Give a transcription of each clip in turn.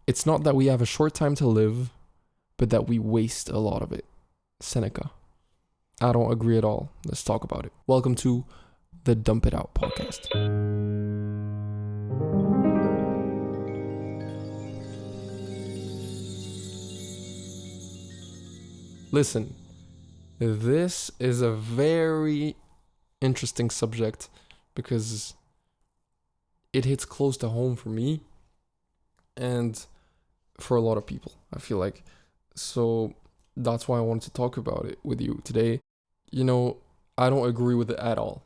It's not that we have a short time to live, but that we waste a lot of it. Seneca. I don't agree at all. Let's talk about it. Welcome to the Dump It Out podcast. Listen, this is a very interesting subject because it hits close to home for me and for a lot of people, I feel like. So that's why I wanted to talk about it with you today. You know, I don't agree with it at all.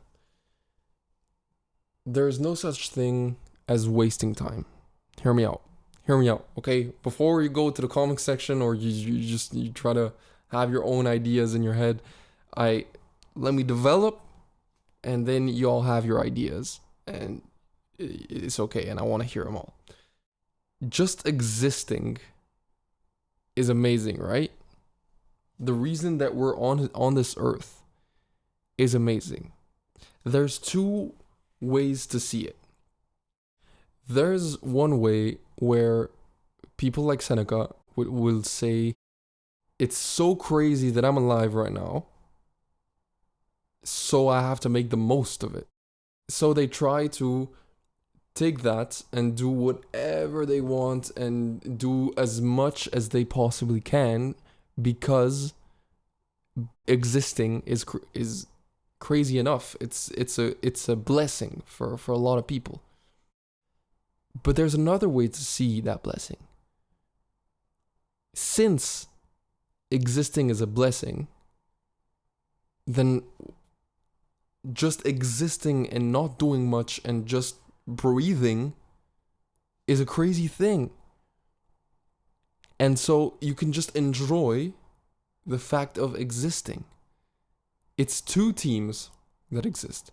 There's no such thing as wasting time. Hear me out. Hear me out, okay? Before you go to the comment section or you try to have your own ideas in your head, let me develop, and then you all have your ideas, and it's okay, and I want to hear them all. Just existing is amazing, right? The reason that we're on this earth is amazing. There's two ways to see it. There's one way where people like Seneca will say, it's so crazy that I'm alive right now, so I have to make the most of it. So they try to take that and do whatever they want and do as much as they possibly can because existing is crazy enough. It's a blessing for a lot of people. But there's another way to see that blessing. Since existing is a blessing, then just existing and not doing much and just breathing is a crazy thing. And so you can just enjoy the fact of existing. It's two teams that exist.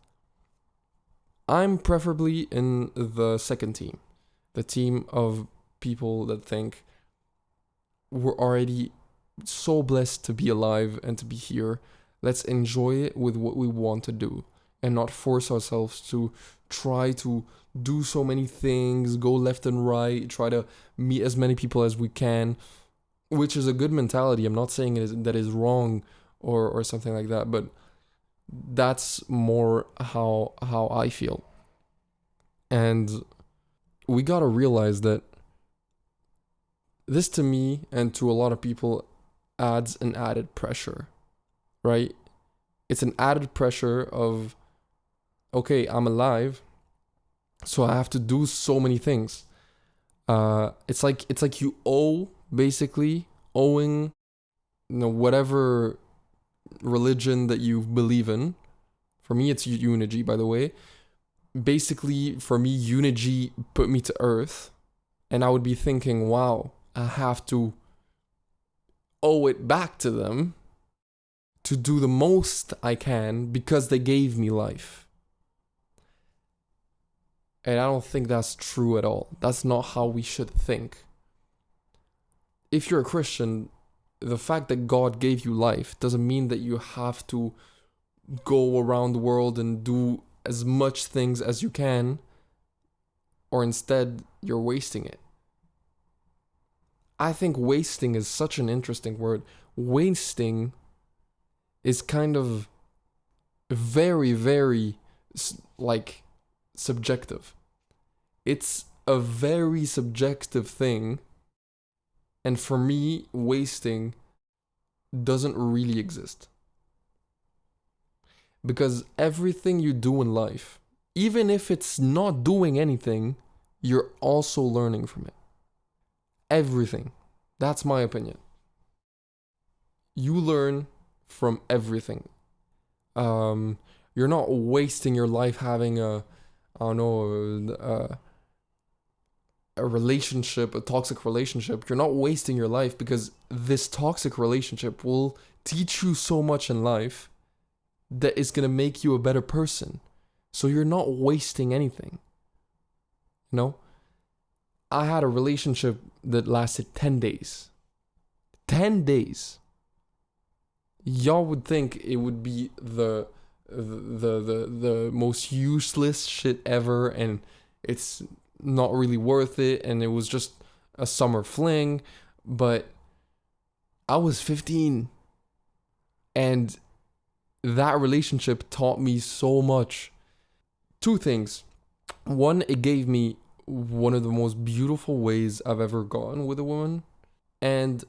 I'm preferably in the second team, the team of people that think we're already so blessed to be alive and to be here. Let's enjoy it with what we want to do and not force ourselves to try to do so many things, go left and right, try to meet as many people as we can, which is a good mentality. I'm not saying that is wrong or something like that, but that's more how I feel. And we gotta realize that this, to me and to a lot of people, adds an added pressure, right? It's an added pressure of, okay, I'm alive, so I have to do so many things. It's like you owe, basically owing, whatever religion that you believe in. For me, it's eulogy, by the way. Basically, for me, eulogy put me to earth, and I would be thinking, wow, I have to owe it back to them to do the most I can because they gave me life. And I don't think that's true at all. That's not how we should think. If you're a Christian, the fact that God gave you life doesn't mean that you have to go around the world and do as much things as you can, or instead you're wasting it. I think wasting is such an interesting word. Wasting is kind of very, very subjective. It's a very subjective thing. And for me, wasting doesn't really exist. Because everything you do in life, even if it's not doing anything, you're also learning from it. Everything. That's my opinion. You learn from everything. You're not wasting your life having a relationship, a toxic relationship. You're not wasting your life because this toxic relationship will teach you so much in life that is going to make you a better person. So you're not wasting anything. I had a relationship that lasted 10 days. 10 days. Y'all would think it would be the most useless shit ever, and it's not really worth it, and it was just a summer fling, but I was 15, and that relationship taught me so much. Two things. One, it gave me one of the most beautiful ways I've ever gone with a woman, and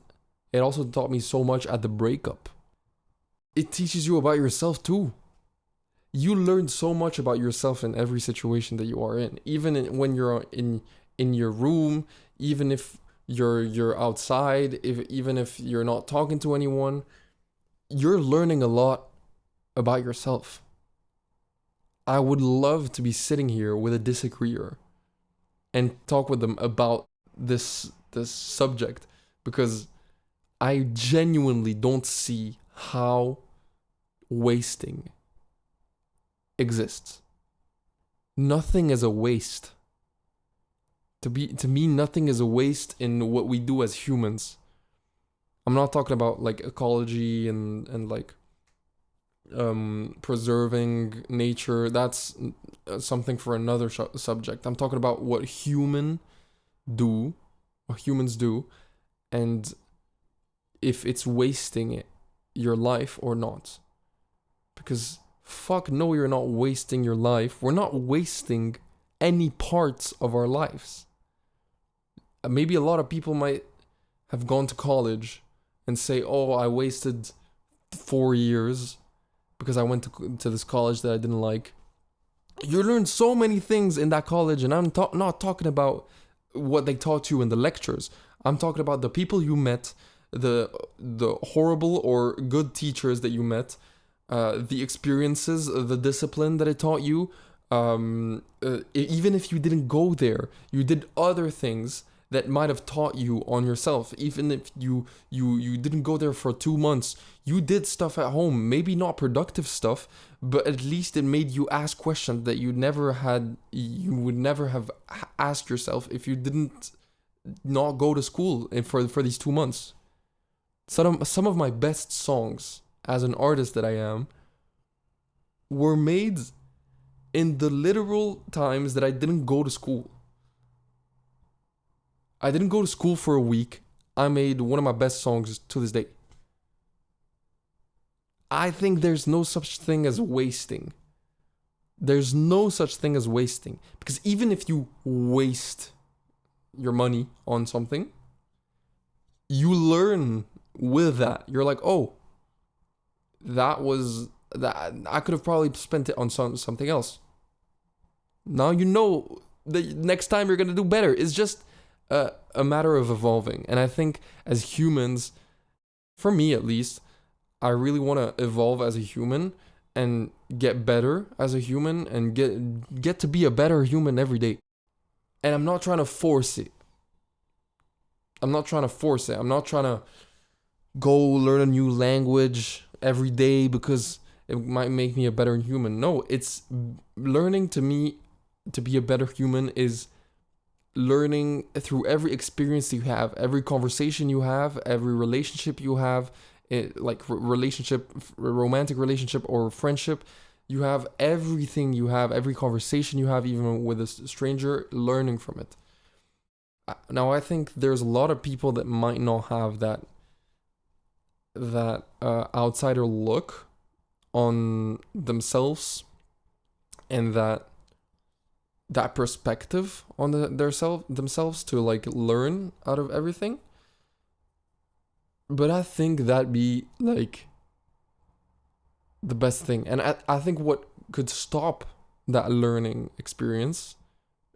it also taught me so much at the breakup. It teaches you about yourself too. You learn so much about yourself in every situation that you are in, even when you're in your room, even if you're outside, even if you're not talking to anyone, you're learning a lot about yourself. I would love to be sitting here with a disagreeer and talk with them about this subject, because I genuinely don't see how wasting exists. Nothing is a waste. To me, nothing is a waste in what we do as humans. I'm not talking about like ecology and like preserving nature. That's something for another subject. I'm talking about what humans do, and if it's wasting your life or not. Because fuck no, you're not wasting your life. We're not wasting any parts of our lives. Maybe a lot of people might have gone to college and say, oh, I wasted 4 years because I went to this college that I didn't like. You learned so many things in that college, and I'm not talking about what they taught you in the lectures. I'm talking about the people you met, the horrible or good teachers that you met, the experiences, the discipline that it taught you. Even if you didn't go there, you did other things that might have taught you on yourself. Even if you didn't go there for 2 months, you did stuff at home, maybe not productive stuff, but at least it made you ask questions that you would never have asked yourself if you didn't not go to school for these 2 months. Some of my best songs as an artist that I am were made in the literal times that I didn't go to school. I didn't go to school for a week. I made one of my best songs to this day. I think there's no such thing as wasting. There's no such thing as wasting. Because even if you waste your money on something, you learn with that. You're like, oh, that I could have probably spent it on something else. Now you know the next time you're gonna do better. It's just a matter of evolving. And I think as humans, for me at least, I really want to evolve as a human and get better as a human and get to be a better human every day. And I'm not trying to force it. I'm not trying to go learn a new language every day because it might make me a better human. No, it's learning to me to be a better human is learning through every experience you have, every conversation you have, every relationship you have, romantic relationship or friendship. You have everything you have, every conversation you have, even with a stranger, learning from it. Now, I think there's a lot of people that might not have that outsider look on themselves and that perspective on themselves to like learn out of everything. But I think that'd be like the best thing. And I think what could stop that learning experience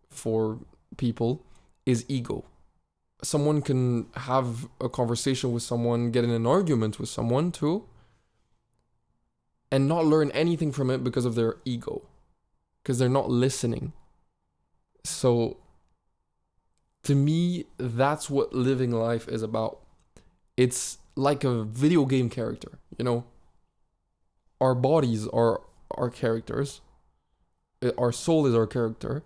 for people is ego. Someone can have a conversation with someone, get in an argument with someone too, and not learn anything from it because of their ego, because they're not listening. So to me, that's what living life is about. It's like a video game character, you know? Our bodies are our characters. Our soul is our character.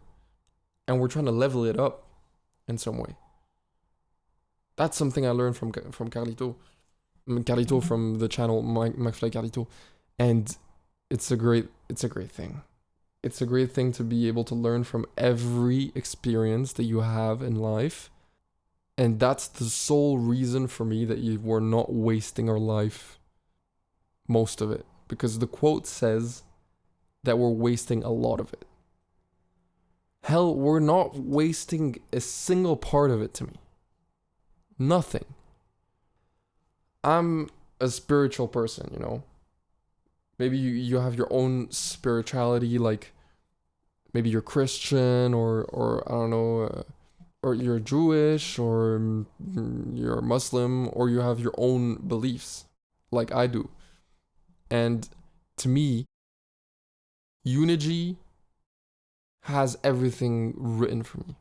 And we're trying to level it up in some way. That's something I learned from Carlito. Carlito from the channel McFly Carlito. And it's a great thing. It's a great thing to be able to learn from every experience that you have in life And that's the sole reason for me that we're not wasting our life, most of it. Because the quote says that we're wasting a lot of it. Hell, we're not wasting a single part of it to me. Nothing. I'm a spiritual person, you know? Maybe you have your own spirituality, like maybe you're Christian or I don't know, or you're Jewish or you're Muslim, or you have your own beliefs, like I do. And to me, unity has everything written for me.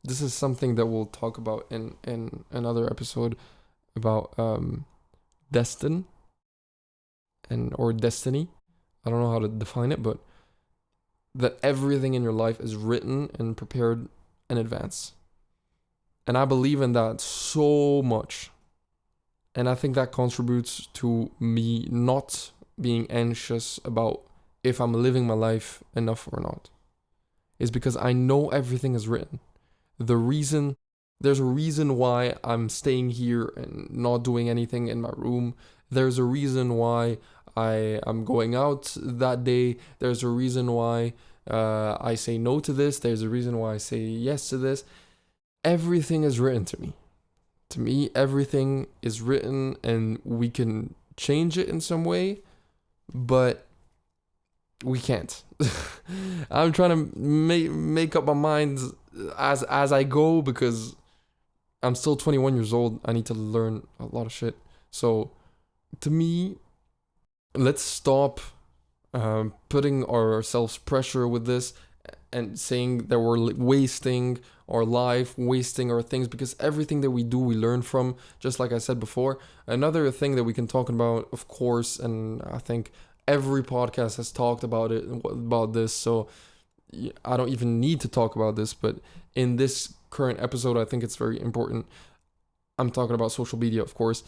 This is something that we'll talk about in another episode about destin or destiny. I don't know how to define it, but that everything in your life is written and prepared in advance. And I believe in that so much. And I think that contributes to me not being anxious about if I'm living my life enough or not. Is because I know everything is written. There's a reason why I'm staying here and not doing anything in my room. There's a reason why I'm going out that day. There's a reason why I say no to this. There's a reason why I say yes to this. Everything is written to me. To me, everything is written, and we can change it in some way, but we can't. I'm trying to make up my mind as I go, because I'm still 21 years old. I need to learn a lot of shit. So, to me, let's stop putting ourselves pressure with this and saying that we're wasting our life, wasting our things, because everything that we do, we learn from, just like I said before. Another thing that we can talk about, of course, and I think every podcast has talked about this, so I don't even need to talk about this, but in this current episode, I think it's very important. I'm talking about social media, of course.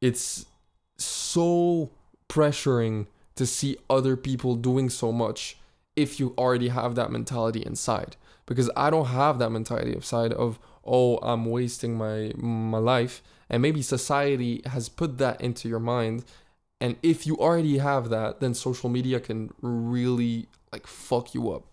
It's so pressuring to see other people doing so much if you already have that mentality inside. Because I don't have that mentality inside of, oh, I'm wasting my life. And maybe society has put that into your mind. And if you already have that, then social media can really like fuck you up.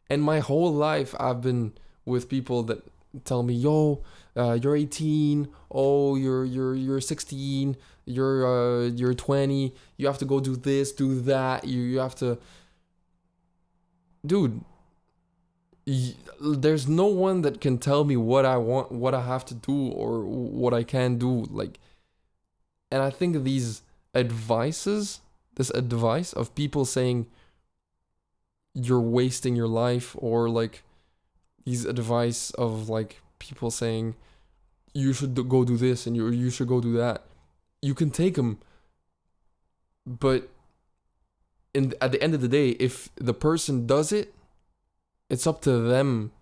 And my whole life, I've been with people that tell me, "Yo, you're 18. Oh, you're 16. You're 20. You have to go do this, do that. You have to, dude." There's no one that can tell me what I want, what I have to do, or what I can do. Like, and I think this advice of people saying you're wasting your life, or like these advice of like people saying you should go do this and you should go do that. You can take them, but at the end of the day, if the person does it, it's up to them,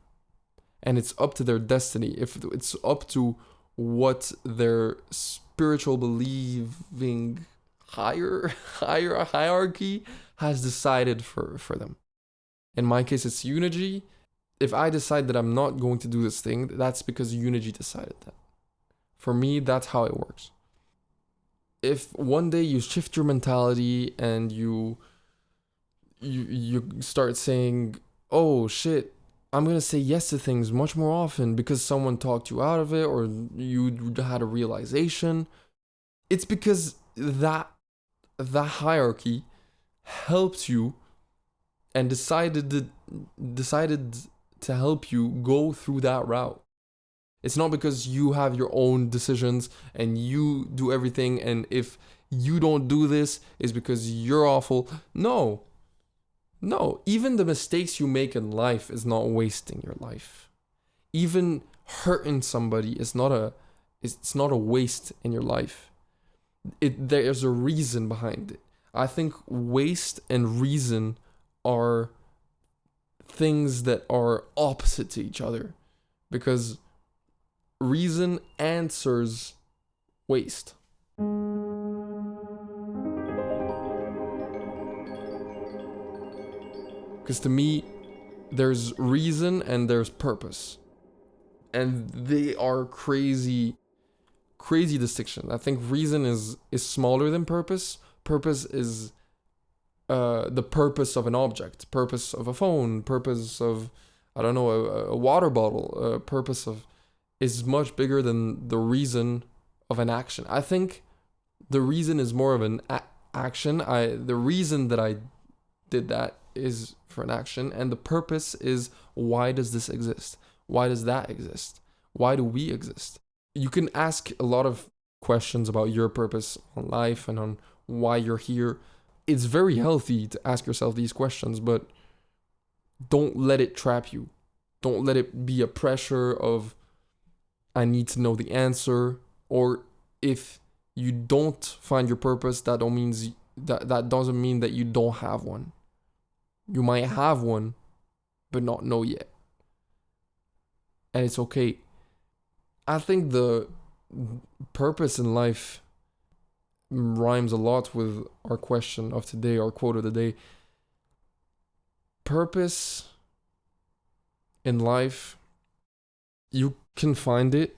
and it's up to their destiny. If it's up to what their spiritual believing hierarchy has decided for them. In my case, it's unity. If I decide that I'm not going to do this thing, that's because unity decided that. For me, that's how it works. If one day you shift your mentality and you start saying, oh shit, I'm gonna say yes to things much more often because someone talked you out of it, or you had a realization, it's because that hierarchy helped you and decided to help you go through that route. It's not because you have your own decisions and you do everything, and if you don't do this, it's because you're awful. No, even the mistakes you make in life is not wasting your life. Even hurting somebody is not a waste in your life. There's a reason behind it. I think waste and reason are things that are opposite to each other, because reason answers waste. Because to me, there's reason and there's purpose. And they are crazy distinction. I think reason is smaller than purpose. Purpose is the purpose of an object, purpose of a phone, purpose of, I don't know, a water bottle, purpose of, is much bigger than the reason of an action. I think the reason is more of an action. The reason that I did that is for an action, and the purpose is, why does this exist? Why does that exist? Why do we exist? You can ask a lot of questions about your purpose on life and on why you're here. It's very healthy to ask yourself these questions, but don't let it trap you. Don't let it be a pressure of, I need to know the answer. Or if you don't find your purpose, that doesn't mean that you don't have one. You might have one, but not know yet. And it's okay. I think the purpose in life rhymes a lot with our question of today, our quote of the day. Purpose in life, you can find it.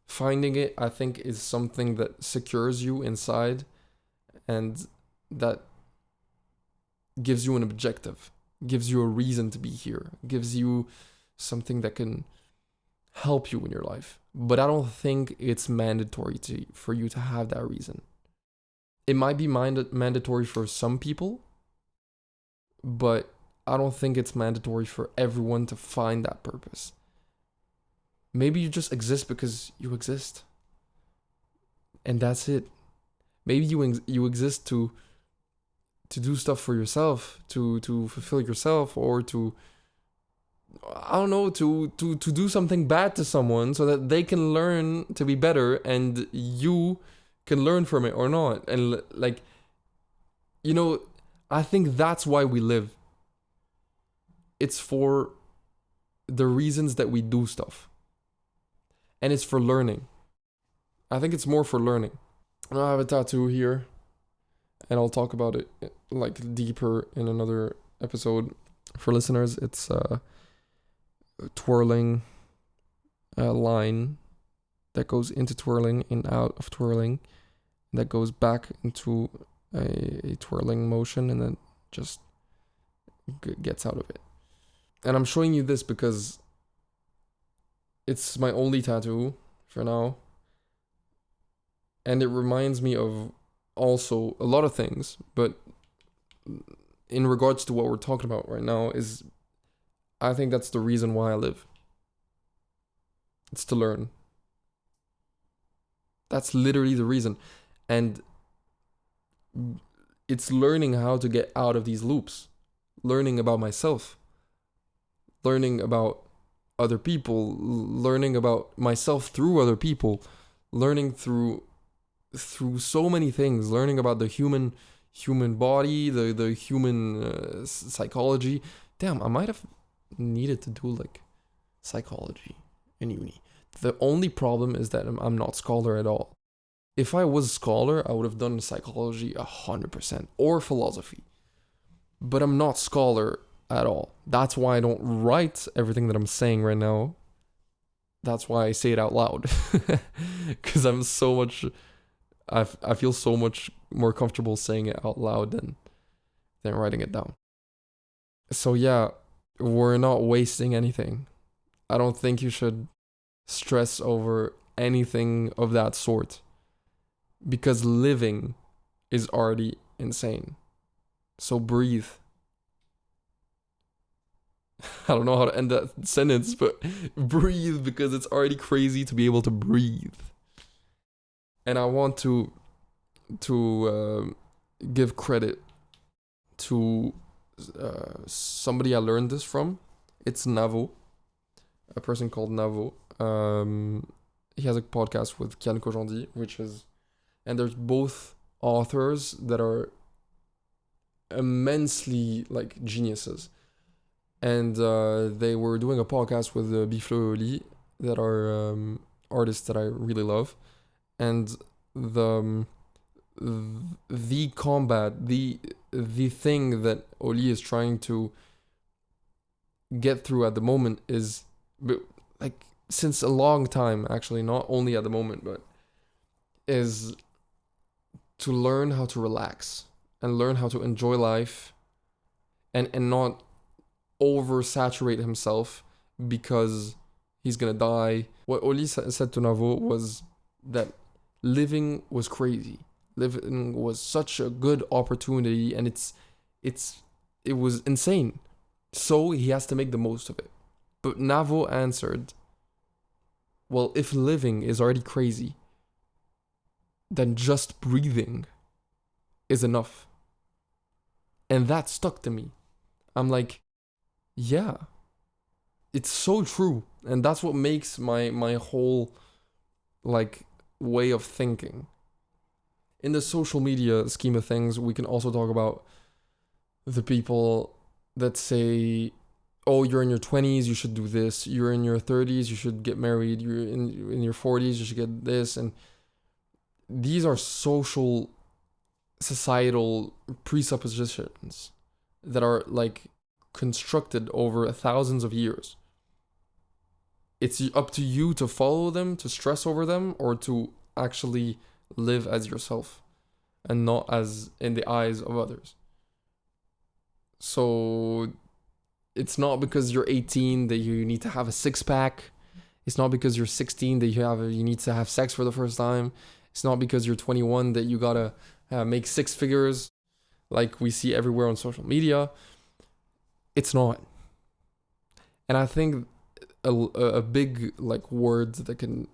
Finding it, I think, is something that secures you inside and that gives you an objective, gives you a reason to be here, gives you something that can help you in your life. But I don't think it's mandatory for you to have that reason. It might be mandatory for some people, but I don't think it's mandatory for everyone to find that purpose. Maybe you just exist because you exist. And that's it. Maybe you exist to do stuff for yourself, to fulfill yourself, or to, I don't know, to do something bad to someone so that they can learn to be better and you can learn from it or not. And like, I think that's why we live. It's for the reasons that we do stuff. And it's for learning. I think it's more for learning. I have a tattoo here, and I'll talk about it like deeper in another episode. For listeners, it's a twirling line that goes into twirling and out of twirling, that goes back into a twirling motion, and then just gets out of it. And I'm showing you this because it's my only tattoo for now. And it reminds me of also a lot of things, but in regards to what we're talking about right now, is I think that's the reason why I live. It's to learn. That's literally the reason. And it's learning how to get out of these loops. Learning about myself. Learning about other people. Learning about myself through other people. Learning through so many things. Learning about the human body, the human psychology. Damn, I might have needed to do like psychology in uni. The only problem is that I'm not scholar at all. If I was scholar, I would have done psychology 100% or philosophy. But I'm not scholar at all. That's why I don't write everything that I'm saying right now. That's why I say it out loud. Because I'm so much... I feel so much more comfortable saying it out loud than writing it down. So yeah, we're not wasting anything. I don't think you should stress over anything of that sort, because living is already insane. So breathe. I don't know how to end that sentence, but breathe, because it's already crazy to be able to breathe. And I want to give credit to somebody I learned this from. It's Navo, a person called Navo. He has a podcast with Kian Kojandi, and there's both authors that are immensely like geniuses. And they were doing a podcast with Biflo Oli, that are artists that I really love. And the combat, the thing that Oli is trying to get through at the moment is like since a long time, actually, not only at the moment, but is to learn how to relax and learn how to enjoy life, and not oversaturate himself because he's gonna die. What Oli said to Navo was that living was crazy. Living was such a good opportunity, and it was insane. So he has to make the most of it. But Navo answered, well, if living is already crazy, then just breathing is enough. And that stuck to me. I'm like, yeah, it's so true. And that's what makes my whole like way of thinking. In the social media scheme of things, we can also talk about the people that say, oh, you're in your 20s, you should do this. You're in your 30s, you should get married. You're in your 40s, you should get this. And these are social, societal presuppositions that are like constructed over thousands of years. It's up to you to follow them, to stress over them, or to actually live as yourself and not as in the eyes of others. So it's not because you're 18 that you need to have a six pack. It's not because you're 16 that you need to have sex for the first time. It's not because you're 21 that you gotta make six figures like we see everywhere on social media. It's not. And I think a big like word that can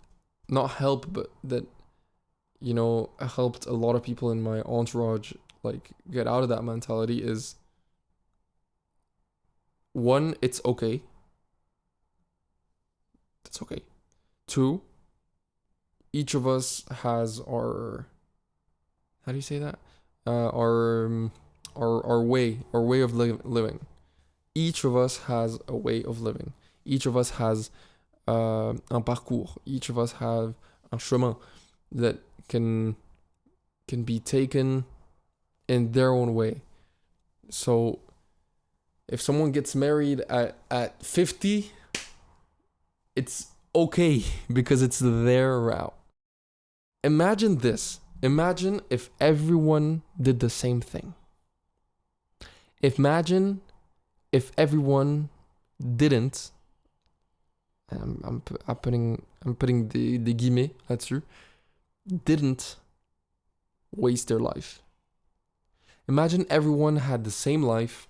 not help, but that, you know, helped a lot of people in my entourage like get out of that mentality is, one, it's okay. It's okay. Two, each of us has our, how do you say that? Our way of living. Each of us has a way of living. Each of us has un parcours. Each of us have un chemin that can be taken in their own way. So if someone gets married at 50, it's okay because it's their route. Imagine this. Imagine if everyone did the same thing. Imagine if everyone didn't, I'm putting the guillemets là-dessus, didn't waste their life. Imagine everyone had the same life,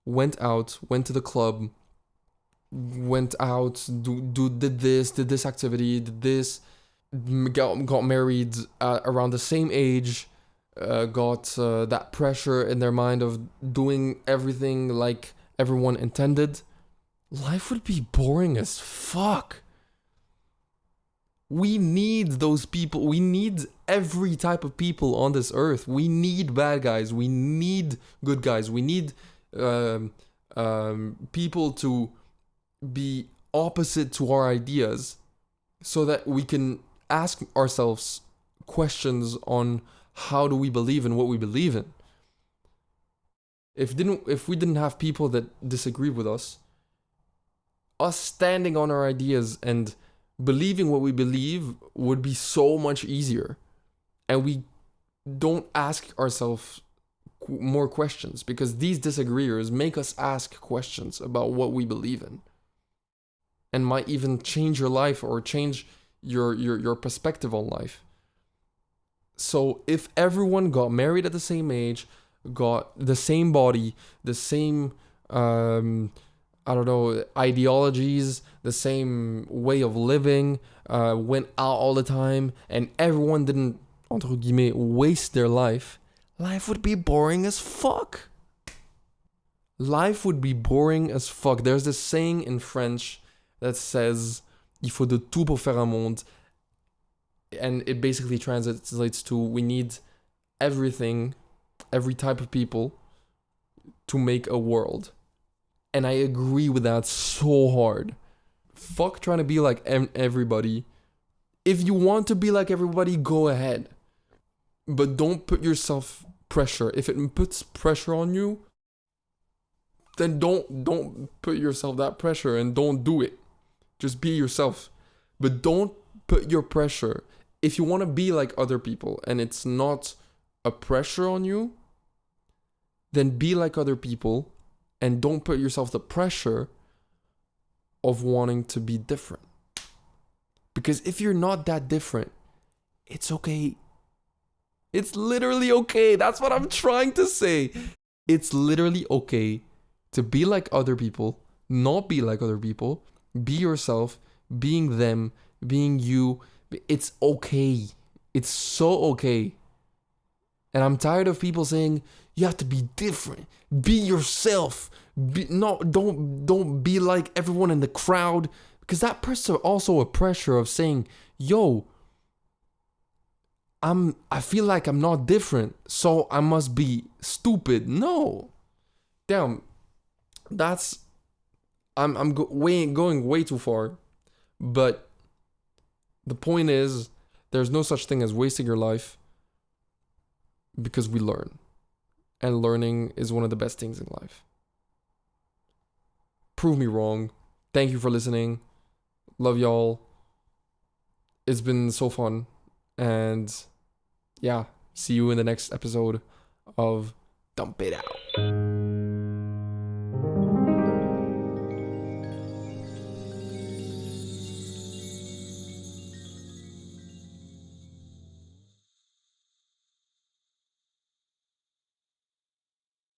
went to the club, went out, did this activity, did this, got married around the same age, got that pressure in their mind of doing everything like everyone intended. Life would be boring as fuck. We need those people. We need every type of people on this earth. We need bad guys. We need good guys. We need people to be opposite to our ideas so that we can ask ourselves questions on how do we believe in what we believe in. If we didn't have people that disagree with us standing on our ideas and believing what we believe would be so much easier. And we don't ask ourselves more questions because these disagreeers make us ask questions about what we believe in, and might even change your life or change your perspective on life. So if everyone got married at the same age, got the same body, the same ideologies, the same way of living, went out all the time, and everyone didn't, entre guillemets, waste their life, life would be boring as fuck. Life would be boring as fuck. There's this saying in French that says, il faut de tout pour faire un monde. And it basically translates to, we need everything, every type of people to make a world. And I agree with that so hard. Fuck trying to be like everybody. If you want to be like everybody, go ahead. But don't put yourself pressure. If it puts pressure on you, then don't put yourself that pressure and don't do it. Just be yourself. But don't put your pressure. If you want to be like other people and it's not a pressure on you, then be like other people and don't put yourself the pressure of wanting to be different. Because if you're not that different, it's okay. It's literally okay. That's what I'm trying to say. It's literally okay to be like other people, not be like other people, be yourself, being them, being you. It's okay. It's so okay. And I'm tired of people saying, you have to be different. Be yourself. Don't be like everyone in the crowd. Because that puts also a pressure of saying, yo, I feel like I'm not different, so I must be stupid. No. Damn. I'm going way too far. But the point is, there's no such thing as wasting your life because we learn. And learning is one of the best things in life. Prove me wrong. Thank you for listening. Love y'all. It's been so fun. And yeah, see you in the next episode of Dump It Out.